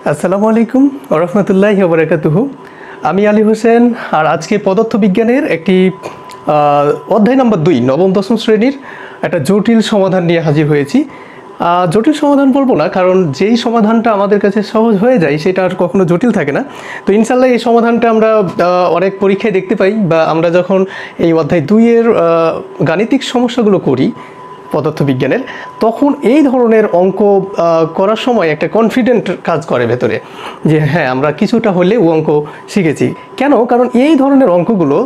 আসসালামু আলাইকুম ওয়া রাহমাতুল্লাহি ওয়া বারাকাতুহু। আমি আলী হোসেন, আর আজকে পদার্থবিজ্ঞানের একটি অধ্যায় নম্বর 2 নবম দশম শ্রেণীর একটা জটিল সমাধান নিয়ে হাজির হয়েছি। জটিল সমাধান বলবো না, কারণ যেই সমাধানটা আমাদের কাছে সহজ হয়ে যায় সেটা আর কখনো জটিল থাকে না। তো ইনশাল্লাহ এই সমাধানটা আমরা অনেক পরীক্ষায় দেখতে পাই, বা আমরা যখন এই অধ্যায় 2 এর গাণিতিক সমস্যাগুলো করি পদার্থবিজ্ঞানের, তখন এই ধরনের অঙ্ক করার সময় একটা কনফিডেন্ট কাজ করে ভেতরে, যে হ্যাঁ আমরা কিছুটা হলেও অঙ্ক শিখেছি। কেন? কারণ এই ধরনের অঙ্কগুলো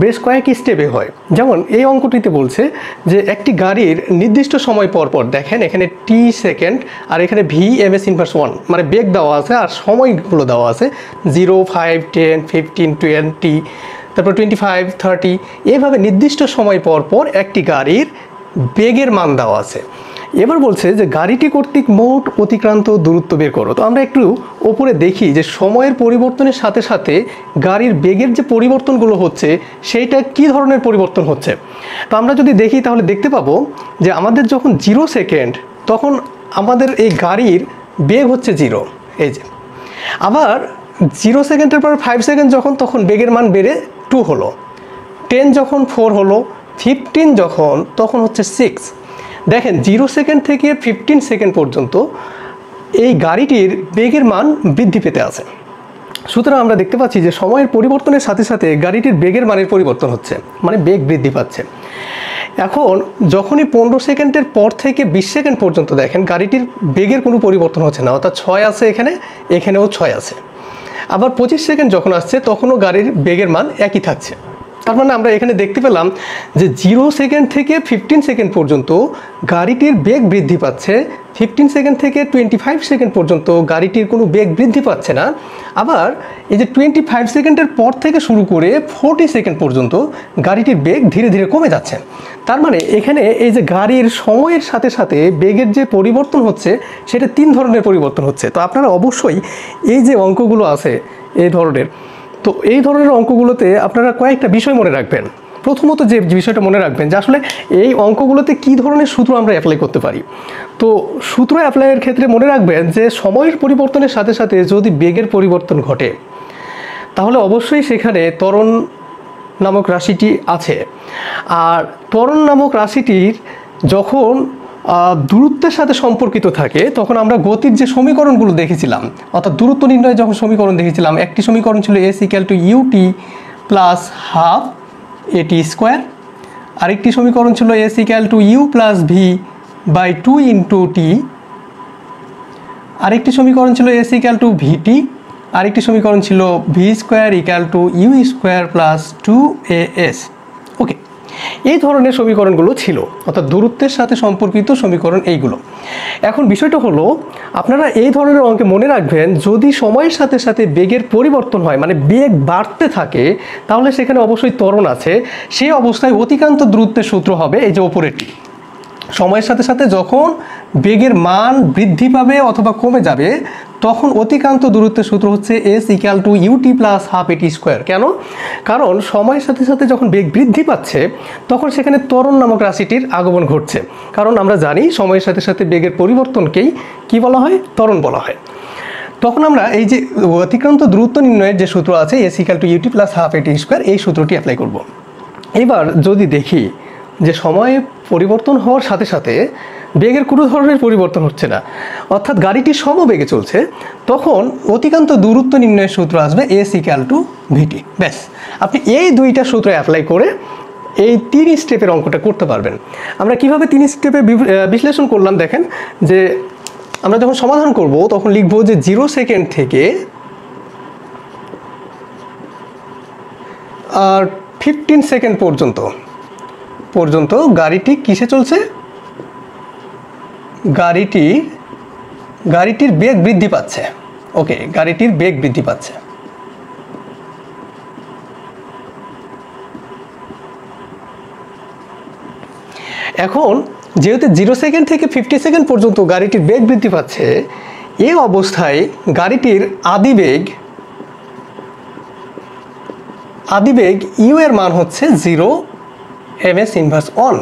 বেশ কয়েক স্টেপে হয়। যেমন এই অঙ্কটিতে বলছে যে একটি গাড়ির নির্দিষ্ট সময় পর পর, দেখেন এখানে টি সেকেন্ড আর এখানে ভি ms ইনভার্স 1, মানে বেগ দেওয়া আছে আর সময়গুলো দেওয়া আছে 0, 5, 10, 15, 20, তারপর 25, 30, এইভাবে নির্দিষ্ট সময় পর পর একটি গাড়ির বেগের মান দেওয়া আছে। এবার বলছে যে গাড়িটি কর্তৃক মোট অতিক্রান্ত দূরত্ব বের করো। তো আমরা একটু ওপরে দেখি যে সময়ের পরিবর্তনের সাথে সাথে গাড়ির বেগের যে পরিবর্তনগুলো হচ্ছে সেইটা কি ধরনের পরিবর্তন হচ্ছে। তো আমরা যদি দেখি তাহলে দেখতে পাবো যে আমাদের যখন 0 সেকেন্ড, তখন আমাদের এই গাড়ির বেগ হচ্ছে 0, এই যে। আবার 0 সেকেন্ডের পর 5 সেকেন্ড যখন, তখন বেগের মান বেড়ে 2 হলো। 10 যখন 4 হলো, 15 যখন, তখন হচ্ছে 6। দেখেন 0 সেকেন্ড থেকে 15 সেকেন্ড পর্যন্ত এই গাড়িটির বেগের মান বৃদ্ধি পেতে আছে। সুতরাং আমরা দেখতে পাচ্ছি যে সময়ের পরিবর্তনের সাথে সাথে গাড়িটির বেগের মানের পরিবর্তন হচ্ছে, মানে বেগ বৃদ্ধি পাচ্ছে। এখন যখনই 15 সেকেন্ডের পর থেকে 20 সেকেন্ড পর্যন্ত দেখেন গাড়িটির বেগের কোনো পরিবর্তন হচ্ছে না, অর্থাৎ 6 আছে, এখানেও 6 আছে। আবার 25 সেকেন্ড যখন আসছে তখনও গাড়ির বেগের মান একই থাকছে। তার মানে আমরা এখানে দেখতে পেলাম যে 0 সেকেন্ড থেকে 15 সেকেন্ড পর্যন্ত গাড়িটির বেগ বৃদ্ধি পাচ্ছে, 15 সেকেন্ড থেকে 25 সেকেন্ড পর্যন্ত গাড়িটির কোনো বেগ বৃদ্ধি পাচ্ছে না। আবার এই যে 25 সেকেন্ডের পর থেকে শুরু করে 40 সেকেন্ড পর্যন্ত গাড়িটির বেগ ধীরে ধীরে কমে যাচ্ছে। তার মানে এখানে এই যে গাড়ির সময়ের সাথে সাথে বেগের যে পরিবর্তন হচ্ছে সেটা 3 ধরনের পরিবর্তন হচ্ছে। তো আপনারা অবশ্যই এই যে অঙ্কগুলো আছে এই ধরনের, তো এই ধরনের অঙ্কগুলোতে আপনারা কয়েকটা বিষয় মনে রাখবেন। প্রথমত যে বিষয়টা মনে রাখবেন যে আসলে এই অঙ্কগুলোতে কী ধরনের সূত্র আমরা অ্যাপ্লাই করতে পারি। তো সূত্র অ্যাপ্লাইয়ের ক্ষেত্রে মনে রাখবেন যে সময়ের পরিবর্তনের সাথে সাথে যদি বেগের পরিবর্তন ঘটে, তাহলে অবশ্যই সেখানে ত্বরণ নামক রাশিটি আছে। আর ত্বরণ নামক রাশিটির যখন দূরত্বের সাথে সম্পর্কিত থাকে, তখন আমরা গতির যে সমীকরণগুলো দেখেছিলাম, অর্থাৎ দূরত্ব নির্ণয়ে যখন সমীকরণ দেখেছিলাম, একটি সমীকরণ ছিল s = ut plus half at square, আরেকটি সমীকরণ ছিল s = u plus v by 2 into t, আরেকটি সমীকরণ ছিল s = vt, আরেকটি সমীকরণ ছিল v square = u square plus 2as। ওকে, এই ধরনের সমীকরণগুলো ছিল, অর্থাৎ দূরত্বের সাথে সম্পর্কিত সমীকরণ এইগুলো। এখন বিষয়টা হলো, আপনারা এই ধরনের অঙ্কে মনে রাখবেন যদি সময়ের সাথে সাথে বেগের পরিবর্তন হয়, মানে বেগ বাড়তে থাকে, তাহলে সেখানে অবশ্যই ত্বরণ আছে। সেই অবস্থায় অতিক্রান্ত দূরত্বের সূত্র হবে এই যে ওপরেরটি। সময়ের সাথে সাথে যখন বেগের মান বৃদ্ধি পাবে অথবা কমে যাবে, তখন অতিক্রান্ত দূরত্বের সূত্র হচ্ছে s = ut plus half at square. কেন? কারণ সময়ের সাথে সাথে যখন বেগ বৃদ্ধি পাচ্ছে তখন সেখানে ত্বরণ নামক রাশিটির আগমন ঘটছে। কারণ আমরা জানি সময়ের সাথে সাথে বেগের পরিবর্তনকেই কি বলা হয়? ত্বরণ বলা হয়। তখন আমরা এই যে অতিক্রান্ত দূরত্ব নির্ণয়ের যে সূত্র আছে s = ut plus half at square, এই সূত্রটি অ্যাপ্লাই করব। এবার যদি দেখি যে সময়ে পরিবর্তন হওয়ার সাথে সাথে বেগের কোনো ধরনের পরিবর্তন হচ্ছে না, অর্থাৎ গাড়িটি সমবেগে চলছে, তখন অতিক্রান্ত দূরত্ব নির্ণয়ের সূত্র আসবে s = vt। ব্যাস, আপনি এই দুইটা সূত্র অ্যাপ্লাই করে এই 3 স্টেপের অঙ্কটা করতে পারবেন। আমরা কিভাবে 3 স্টেপে বিশ্লেষণ করলাম দেখেন, যে আমরা যখন সমাধান করব তখন লিখব যে 0 সেকেন্ড থেকে আর 15 সেকেন্ড পর্যন্ত গাড়িটি কিসে চলছে? গাড়িটির বেগ বৃদ্ধি পাচ্ছে। ওকে, গাড়িটির বেগ বৃদ্ধি পাচ্ছে। এখন যেহেতু 0 সেকেন্ড থেকে 50 সেকেন্ড পর্যন্ত গাড়িটির বেগ বৃদ্ধি পাচ্ছে, এই অবস্থায় গাড়িটির আদিবেগ u এর মান হচ্ছে 0 ms ইনভার্স 1,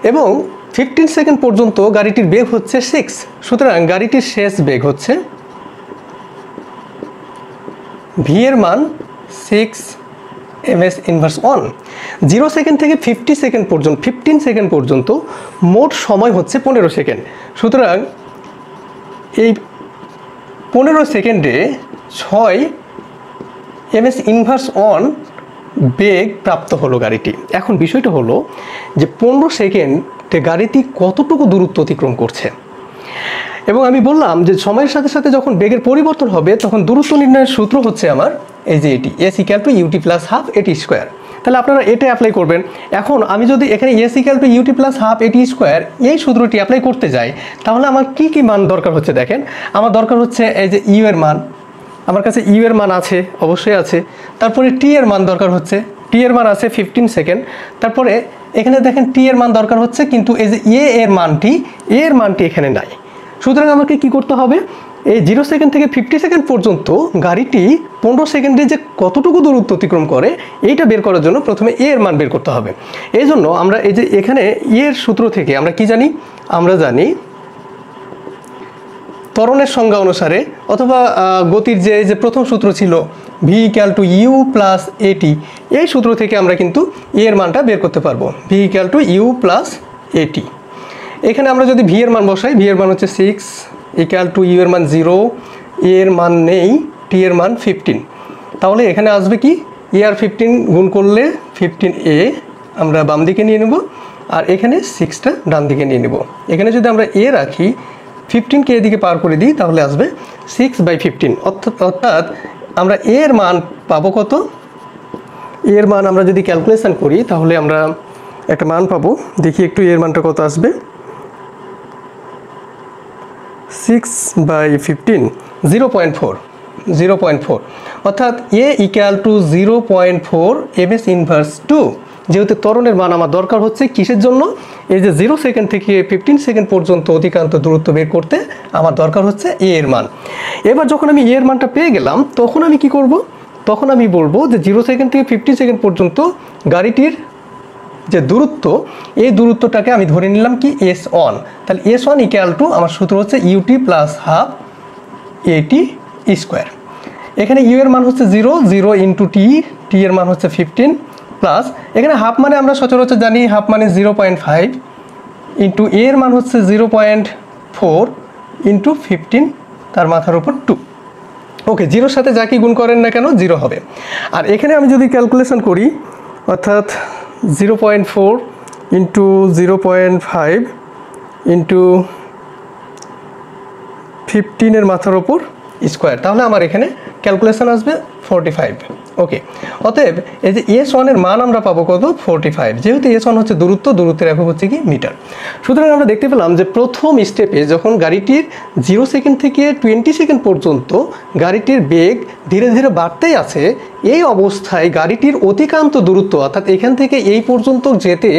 এবং 15 সেকেন্ড পর্যন্ত গাড়িটির বেগ হচ্ছে 6। সুতরাং গাড়িটির শেষ বেগ হচ্ছে ভি এর মান 6 ms ইনভার্স 1। 0 সেকেন্ড থেকে 15 সেকেন্ড পর্যন্ত মোট সময় হচ্ছে 15 সেকেন্ড। সুতরাং এই 15 সেকেন্ডে 6 ms ইনভার্স 1 বেগ প্রাপ্ত হলো গাড়িটি। এখন বিষয়টা হলো যে 15 সেকেন্ডে গাড়িটি কতটুকু দূরত্ব অতিক্রম করছে, এবং আমি বললাম যে সময়ের সাথে সাথে যখন বেগের পরিবর্তন হবে তখন দূরত্ব নির্ণয়ের সূত্র হচ্ছে আমার এই যে এটি, s equal to u t plus half a t square. তাহলে আপনারা এটা অ্যাপ্লাই করবেন। এখন আমি যদি এখানে s equal to u t plus half a t square এই সূত্রটি অ্যাপ্লাই করতে যাই, তাহলে আমার কি কি মান দরকার হচ্ছে দেখেন। আমার দরকার হচ্ছে এই যে ইউ এর মান, আমার কাছে ইউ এর মান আছে, অবশ্যই আছে। তারপরে টি এর মান দরকার হচ্ছে, টি এর মান আছে 15 সেকেন্ড। তারপরে এখানে দেখেন টি এর মান দরকার হচ্ছে, কিন্তু এই যে এ এর মানটি এখানে নাই। সুতরাং আমাকে কি করতে হবে, এই 0 সেকেন্ড থেকে 50 সেকেন্ড পর্যন্ত গাড়িটি 15 সেকেন্ডে যে কতটুকু দূরত্ব অতিক্রম করে এইটা বের করার জন্য প্রথমে এ এর মান বের করতে হবে। এই জন্য আমরা এই যে এখানে এর সূত্র থেকে আমরা কি জানি, আমরা জানি ত্বরণের সংজ্ঞা অনুসারে অথবা গতির যে প্রথম সূত্র ছিল v equal to u plus a t, এই সূত্র থেকে আমরা কিন্তু এ এর মানটা বের করতে পারবো, v equal to u plus a t. এখানে আমরা যদি ভি এর মান বসাই, ভি এর মান হচ্ছে 6 ইকুয়াল টু ইউ এর মান 0, এ এর মান নেই, টি এর মান 15। তাহলে এখানে আসবে কি, এ আর 15 গুণ করলে 15a আমরা বাম দিকে নিয়ে নেব, আর এখানে 6টা ডান দিকে নিয়ে নেব। এখানে যদি আমরা এ রাখি, 15কে এদিকে পার করে দিই, তাহলে আসবে 6/15। অর্থাৎ আমরা এ এর মান পাবো কত, এ এর মান আমরা যদি ক্যালকুলেশন করি তাহলে আমরা একটা মান পাবো, দেখি একটু এর মানটা কত আসবে। 6/15 0.4, অর্থাৎ এ ইকুয়াল টু 0.4 ms ইনভার্স 2। যেহেতু ত্বরণের মান আমার দরকার হচ্ছে কিসের জন্য, এই যে 0 সেকেন্ড থেকে 15 সেকেন্ড পর্যন্ত অতিক্রান্ত দূরত্ব বের করতে আমার দরকার হচ্ছে এ এর মান। এবার যখন আমি এ এর মানটা পেয়ে গেলাম, তখন আমি কি করব, তখন আমি বলবো যে 0 সেকেন্ড থেকে 15 সেকেন্ড পর্যন্ত গাড়িটির যে দূরত্ব, এই দূরত্বটাকে আমি ধরে নিলাম কি s1। তাহলে s1 ইকুয়াল টু আমার সূত্র হচ্ছে UT plus half a t square. এখানে ইউ এর মান হচ্ছে 0 ইন্টু টি, টি এর মান হচ্ছে 15 প্লাস এখানে হাফ মানে আমরা সচরাচর জানি হাফ মানে 0.5 ইন্টু এ এর মান হচ্ছে 0.4 ইন্টু 15 তার মাথার উপর 2। ওকে, জিরোর সাথে যা কি গুণ করেন না কেন 0 হবে। আর এখানে আমি যদি ক্যালকুলেশন করি, অর্থাৎ 0.4 ইন্টু 0.5 ইন্টু 15 এর মাথার ওপর স্কোয়ার, তাহলে আমার এখানে ক্যালকুলেশন আসবে 45। ওকে, অতএব এই যে s1 এর মান আমরা পাবো কত, 45। যেহেতু s1 হচ্ছে দূরত্বের একক হচ্ছে কি মিটার। সুতরাং আমরা দেখতে পেলাম যে প্রথম স্টেপে যখন গাড়িটির 0 সেকেন্ড থেকে 20 সেকেন্ড পর্যন্ত গাড়িটির বেগ ধীরে ধীরে বাড়তেই আছে, এই অবস্থায় গাড়িটির অতিক্রান্ত দূরত্ব অর্থাৎ এখান থেকে এই পর্যন্ত যেতে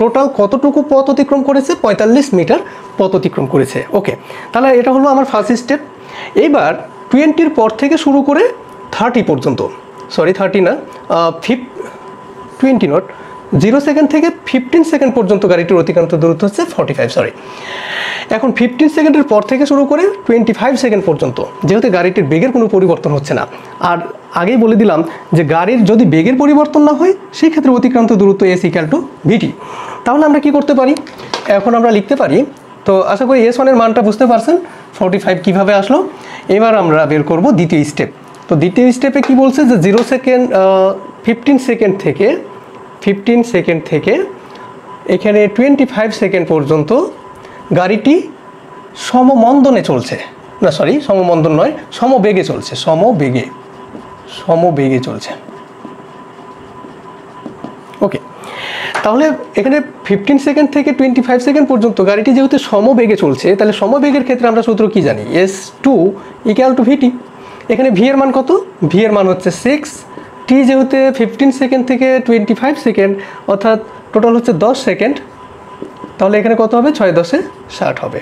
টোটাল কতটুকু পথ অতিক্রম করেছে, 45 মিটার পথ অতিক্রম করেছে। ওকে, তাহলে এটা হলো আমার ফার্স্ট স্টেপ। এইবার 20-র পর থেকে শুরু করে 30 পর্যন্ত, সরি 30 না, 20 নট, 0 সেকেন্ড থেকে 15 সেকেন্ড পর্যন্ত গাড়িটির অতিক্রান্ত দূরত্ব হচ্ছে 45, সরি। এখন 15 সেকেন্ডের পর থেকে শুরু করে 25 সেকেন্ড পর্যন্ত, যেহেতু গাড়িটির বেগের কোনো পরিবর্তন হচ্ছে না, আর আগেই বলে দিলাম যে গাড়ির যদি বেগের পরিবর্তন না হয় সেই ক্ষেত্রে অতিক্রান্ত দূরত্ব s ইকুয়াল টু ভিটি। তাহলে আমরা কি করতে পারি, এখন আমরা লিখতে পারি, তো আশা করি s1 এর মানটা বুঝতে পারছেন 45 কিভাবে আসলো। এবার আমরা বের করব দ্বিতীয় স্টেপ। তো দ্বিতীয় স্টেপে কি বলছে যে 15 সেকেন্ড থেকে এখানে 25 সেকেন্ড পর্যন্ত গাড়িটি সমমন্দনে চলছে, না সরি সমমন্দন নয়, সমবেগে চলছে, সমবেগে চলছে। ওকে, তাহলে এখানে 15 সেকেন্ড থেকে 25 সেকেন্ড পর্যন্ত গাড়িটি যেহেতু সমবেগে চলছে, তাহলে সমবেগের ক্ষেত্রে আমরা সূত্র কি জানি, s2 ইকুয়াল টু ভিটি। এখানে ভি এর মান কত, ভি এর মান হচ্ছে 6, টি যেহেতু 15 সেকেন্ড থেকে 25 সেকেন্ড অর্থাৎ টোটাল হচ্ছে 10 সেকেন্ড, তাহলে এখানে কত হবে, 6×10 = 60 হবে।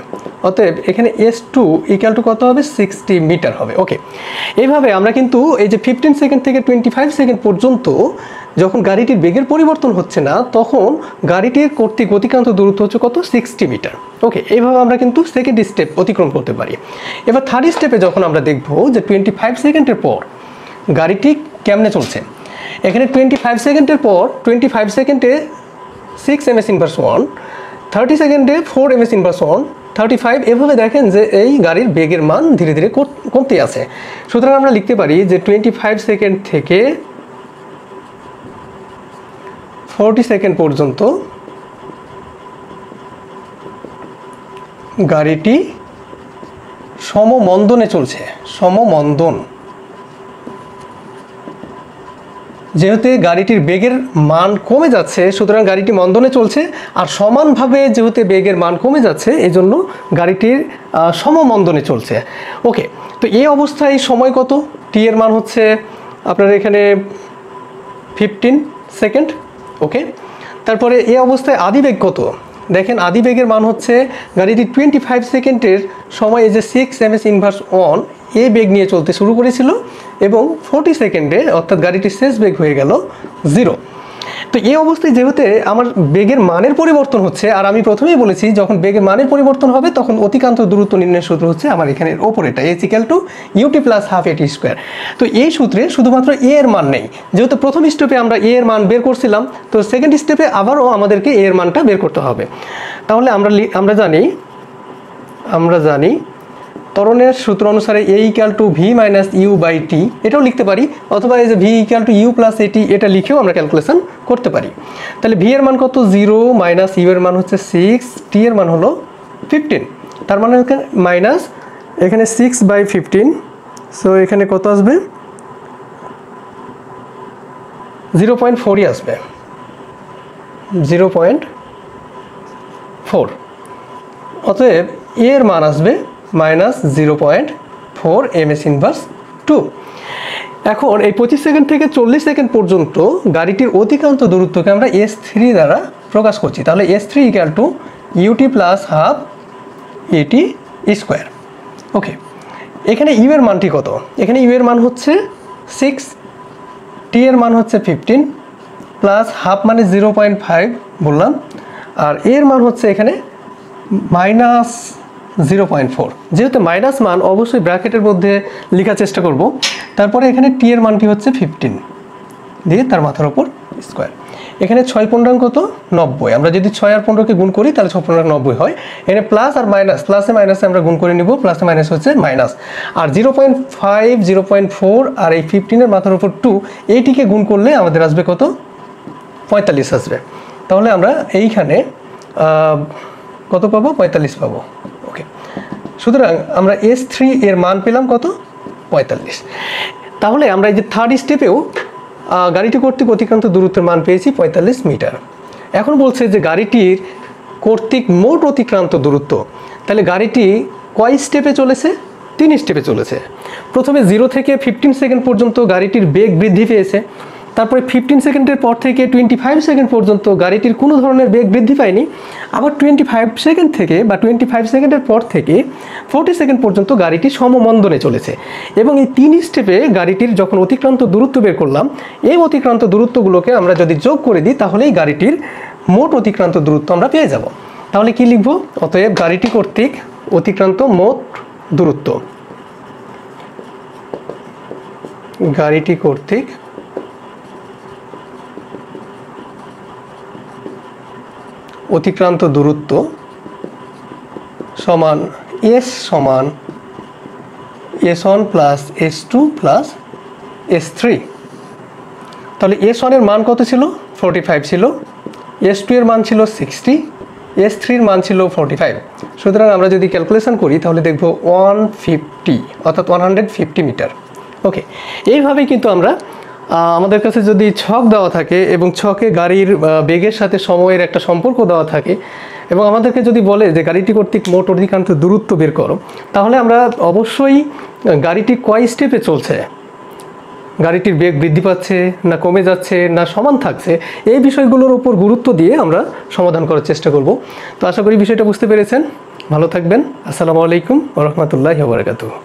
অতএব এখানে s2 ইকুয়াল টু কত হবে, 60 মিটার হবে। ওকে, এইভাবে আমরা কিন্তু এই যে 15 সেকেন্ড থেকে 25 সেকেন্ড পর্যন্ত যখন গাড়িটির বেগের পরিবর্তন হচ্ছে না, তখন গাড়িটির কর্তৃক অতিক্রান্ত দূরত্ব হচ্ছে কত, 60 মিটার। ওকে, এইভাবে আমরা কিন্তু সেকেন্ড স্টেপ অতিক্রম করতে পারি। এবার থার্ড স্টেপে যখন আমরা দেখব যে 25 সেকেন্ডের পর গাড়িটি কেমনে চলছে। এখানে 25 সেকেন্ডের পর 25 সেকেন্ডে 6 ms ইনভার্স 1, 30 সেকেন্ডে 4 ms ইনভার্স 1, 35, এভাবে দেখেন যে এই গাড়ির বেগের মান ধীরে ধীরে কমতে আছে। সুতরাং আমরা লিখতে পারি যে 25 সেকেন্ড থেকে 40 সেকেন্ড পর্যন্ত গাড়িটি সমমন্দনে চলছে। সমমন্দন, যেহেতু গাড়িটির বেগের মান কমে যাচ্ছে সুতরাং গাড়িটি মন্দনে চলছে, আর সমানভাবে যেহেতু বেগের মান কমে যাচ্ছে এই জন্য গাড়িটির সমমন্দনে চলছে। ওকে, তো এই অবস্থায় সময় কত? টি এর মান হচ্ছে আপনার এখানে 15 সেকেন্ড। ওকে, তারপরে এই অবস্থায় আদিবেগ কত? দেখেন আদিবেগের মান হচ্ছে গাড়িটি 25 সেকেন্ডের সময় এই যে 6 ms ইনভার্স 1 এই বেগ নিয়ে চলতে শুরু করেছিল এবং 40 সেকেন্ডে অর্থাৎ গাড়িটির শেষ বেগ হয়ে গেল 0। তো এই অবস্থায় যেহেতু আমার বেগের মানের পরিবর্তন হচ্ছে, আর আমি প্রথমেই বলেছি যখন বেগের মানের পরিবর্তন হবে তখন অতিক্রান্ত দূরত্ব নির্ণয়ের সূত্র হচ্ছে আমার এখানের ওপরেটা h=ut + 12 at²। তো এই সূত্রে শুধুমাত্র a এর মান নেই, যেহেতু প্রথম স্টেপে আমরা a এর মান বের করছিলাম, তো সেকেন্ড স্টেপে আবারও আমাদেরকে a এর মানটা বের করতে হবে। তাহলে আমরা জানি ত্বরণের সূত্র অনুসারে a = v - u/t, এটাও লিখতে পারি, অথবা এই যে v = u + at এটা লিখেও আমরা ক্যালকুলেশন করতে পারি। তাহলে v এর মান কত? 0 - u এর মান হচ্ছে 6, t এর মান হলো 15, তার মানে মাইনাস এখানে 6/15, সো এখানে কত আসবে? 0.4ই আসবে, 0.4। অতএব a এর মান আসবে -0.4 ms ইনভার্স 2। এখন এই 25 সেকেন্ড থেকে 40 সেকেন্ড পর্যন্ত গাড়িটির অতিক্রান্ত দূরত্বকে আমরা s3 দ্বারা প্রকাশ করছি। তাহলে s3 = ut + 12 at²। ওকে, এখানে u এর মানটি কত? এখানে u এর মান হচ্ছে 6, t এর মান হচ্ছে 15 প্লাস হাফ মানে 0.5 বললাম, আর এর মান হচ্ছে এখানে -0.4। যেহেতু মাইনাস মান অবশ্যই ব্র্যাকেটের মধ্যে লেখার চেষ্টা করব। তারপরে এখানে টি এর মানটি হচ্ছে 15 দিয়ে তার মাথার উপর স্কোয়ার। এখানে 6×15 কত? 90। আমরা যদি 6 আর 15কে গুণ করি তাহলে 6×15 90 হয়। এখানে প্লাস আর মাইনাস, প্লাসে মাইনাসে আমরা গুণ করে নিব, প্লাসে মাইনাস হচ্ছে মাইনাস, আর 0.5 0.4 আর এই 15 এর মাথার উপর 2 এইটিকে গুণ করলে আমাদের আসবে কত? 45 আসবে। তাহলে আমরা এইখানে কত পাবো? 45 পাবো। ওকে, সুতরাং আমরা s3 এর মান পেলাম কত? 45। তাহলে আমরা এই যে থার্ড স্টেপেও গাড়িটি কর্তৃক অতিক্রান্ত দূরত্বের মান পেয়েছি 45 মিটার। এখন বলছে যে গাড়িটির কর্তৃক মোট অতিক্রান্ত দূরত্ব। তাহলে গাড়িটি কয় স্টেপে চলেছে? 3 স্টেপে চলেছে। প্রথমে 0 থেকে 15 সেকেন্ড পর্যন্ত গাড়িটির বেগ বৃদ্ধি পেয়েছে, তারপরে 15 সেকেন্ডের পর থেকে 25 সেকেন্ড পর্যন্ত গাড়িটির কোনো ধরনের বেগ বৃদ্ধি পায়নি, আবার 25 সেকেন্ড থেকে বা 25 সেকেন্ডের পর থেকে 40 সেকেন্ড পর্যন্ত গাড়িটি সমমন্দনে চলেছে। এবং এই 3 স্টেপে গাড়িটির যখন অতিক্রান্ত দূরত্ব বের করলাম, এই অতিক্রান্ত দূরত্বগুলোকে আমরা যদি যোগ করে দিই তাহলেই গাড়িটির মোট অতিক্রান্ত দূরত্ব আমরা পেয়ে যাব। তাহলে কি লিখব? অতএব গাড়িটি কর্তৃক অতিক্রান্ত মোট দূরত্ব, গাড়িটি কর্তৃক অতিক্রান্ত দূরত্ব সমান s সমান s1 plus s2 plus s3। তাহলে s1 এর মান কত ছিল? 45 ছিল, s2 এর মান ছিল 60, s3 এর মান ছিল 45। সুতরাং আমরা যদি ক্যালকুলেশন করি তাহলে দেখব 150 অর্থাৎ 150 মিটার। ওকে, এইভাবেই কিন্তু আমরা আমাদের কাছে যদি ছক দেওয়া থাকে এবং ছকে গাড়ির বেগের সাথে সময়ের একটা সম্পর্ক দেওয়া থাকে এবং আমাদেরকে যদি বলে যে গাড়িটি কর্তৃক মোট অতিক্রান্ত দূরত্ব বের করো, তাহলে আমরা অবশ্যই গাড়িটি কয় স্টেপে চলছে, গাড়িটির বেগ বৃদ্ধি পাচ্ছে না কমে যাচ্ছে না সমান থাকছে, এই বিষয়গুলোর উপর গুরুত্ব দিয়ে আমরা সমাধান করার চেষ্টা করব। তো আশা করি বিষয়টা বুঝতে পেরেছেন। ভালো থাকবেন। আসসালামু আলাইকুম ওয়া রাহমাতুল্লাহি ওয়া বারাকাতুহু।